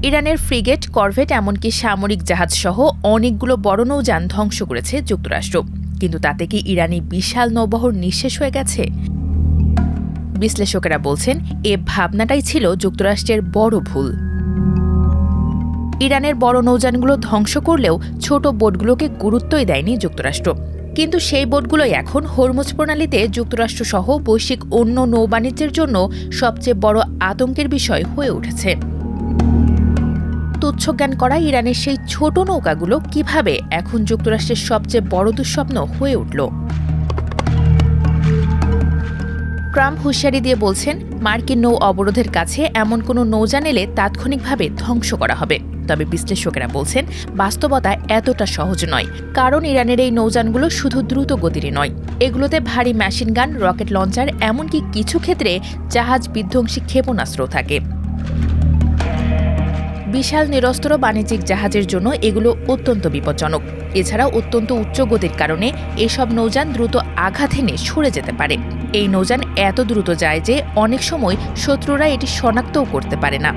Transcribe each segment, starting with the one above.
ইরানের frigate, corvette এমনকি সামরিক জাহাজসহ অনেকগুলো বড় নৌযান ধ্বংস করেছে যুক্তরাষ্ট্র। কিন্তু তাতে কি ইরানি বিশাল নৌবহর নিঃশেষ হয়ে গেছে? বিশ্লেষকেরা বলছেন এ ভাবনাটাই ছিল যুক্তরাষ্ট্রের বড় ভুল। ইরানের বড় নৌযানগুলো ধ্বংস করলেও ছোট বোটগুলোকে গুরুত্বই দেয়নি যুক্তরাষ্ট্র। কিন্তু সেই বোটগুলোই এখন হরমুজ প্রণালীতে যুক্তরাষ্ট্রসহ বৈশ্বিক অন্য নৌবাণিজ্যের জন্য সবচেয়ে বড় আতঙ্কের বিষয় হয়ে উঠেছে। তুচ্ছজ্ঞান করা ইরানের সেই ছোট নৌকাগুলো কিভাবে এখন যুক্তরাষ্ট্রের সবচেয়ে বড় দুঃস্বপ্ন হয়ে উঠল? ট্রাম্প হুঁশিয়ারি দিয়ে বলছেন, মার্কিন নৌ অবরোধের কাছে এমন কোনো নৌযান এলে তাৎক্ষণিকভাবে ধ্বংস করা হবে। তবে বিশ্লেষকেরা বলছেন বাস্তবতা এতটা সহজ নয়, কারণ ইরানের এই নৌযানগুলো শুধু দ্রুত গতিরই নয়, এগুলোতে ভারী মেশিনগান, রকেট লঞ্চার, এমনকি কিছু ক্ষেত্রে জাহাজ বিধ্বংসী ক্ষেপণাস্ত্র থাকে। বিশাল নিরস্ত্র বাণিজ্যিক জাহাজের জন্য এগুলো অত্যন্ত বিপজ্জনক। এছাড়াও অত্যন্ত উচ্চ গতির কারণে এসব নৌযান দ্রুত আঘাত হেনে সরে যেতে পারে। এই নৌযান এত দ্রুত যায় যে অনেক সময় শত্রুরা এটি শনাক্তও করতে পারে না।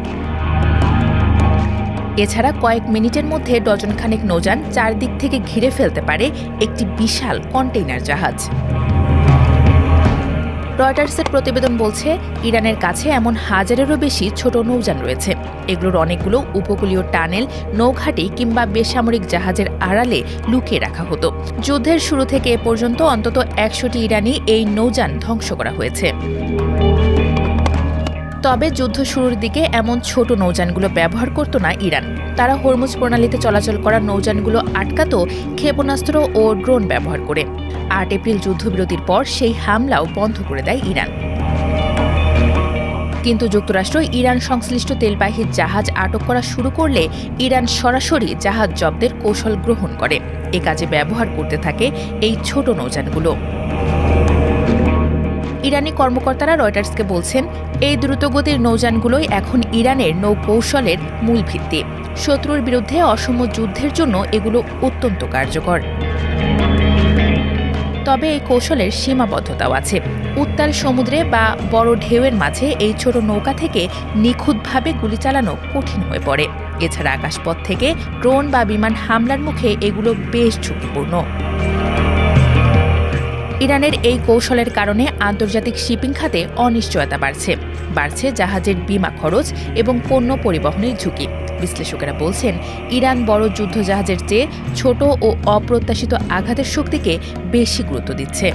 এছাড়া কয়েক মিনিটের মধ্যে ডজনখানেক নৌযান চারদিক থেকে ঘিরে ফেলতে পারে একটি বিশাল কন্টেইনার জাহাজ। রয়টার্সের প্রতিবেদন বলছে, ইরানের কাছে এমন হাজারেরও বেশি ছোট নৌযান রয়েছে। এগুলোর অনেকগুলো উপকূলীয় টানেল, নৌঘাটি কিংবা বেসামরিক জাহাজের আড়ালে লুকিয়ে রাখা হতো। যুদ্ধের শুরু থেকে এ পর্যন্ত অন্তত ১০০টি ইরানি এই নৌযান ধ্বংস করা হয়েছে। তবে যুদ্ধ শুরুর দিকে এমন ছোট নৌযানগুলো ব্যবহার করত না ইরান। তারা হরমুজ প্রণালীতে চলাচল করা নৌযানগুলো আটকাত ক্ষেপণাস্ত্র ও ড্রোন ব্যবহার করে। ৮ এপ্রিল যুদ্ধবিরতির পর সেই হামলাও বন্ধ করে দেয় ইরান। কিন্তু যুক্তরাষ্ট্র ইরান সংশ্লিষ্ট তেলবাহী জাহাজ আটক করা শুরু করলে ইরান সরাসরি জাহাজ জব্দের কৌশল গ্রহণ করে। এ কাজে ব্যবহার করতে থাকে এই ছোট নৌযানগুলো। ইরানি কর্মকর্তারা রয়টার্সকে বলছেন, এই দ্রুতগতির নৌযানগুলোই এখন ইরানের নৌকৌশলের মূল ভিত্তি। শত্রুর বিরুদ্ধে অসম যুদ্ধের জন্য এগুলো অত্যন্ত কার্যকর। তবে এই কৌশলের সীমাবদ্ধতাও আছে। উত্তাল সমুদ্রে বা বড় ঢেউয়ের মাঝে এই ছোট নৌকা থেকে নিখুঁতভাবে গুলি চালানো কঠিন হয়ে পড়ে। এছাড়া আকাশপথ থেকে ড্রোন বা বিমান হামলার মুখে এগুলো বেশ ঝুঁকিপূর্ণ। ইরানের এই কৌশলের কারণে আন্তর্জাতিক শিপিং খাতে অনিশ্চয়তা বাড়ছে জাহাজের বীমা খরচ এবং পণ্য পরিবহনের ঝুঁকি। বিশ্লেষকেরা বলছেন, ইরান বড় যুদ্ধজাহাজের চেয়ে ছোট ও অপ্রত্যাশিত আঘাতের শক্তিকে বেশি গুরুত্ব দিচ্ছে।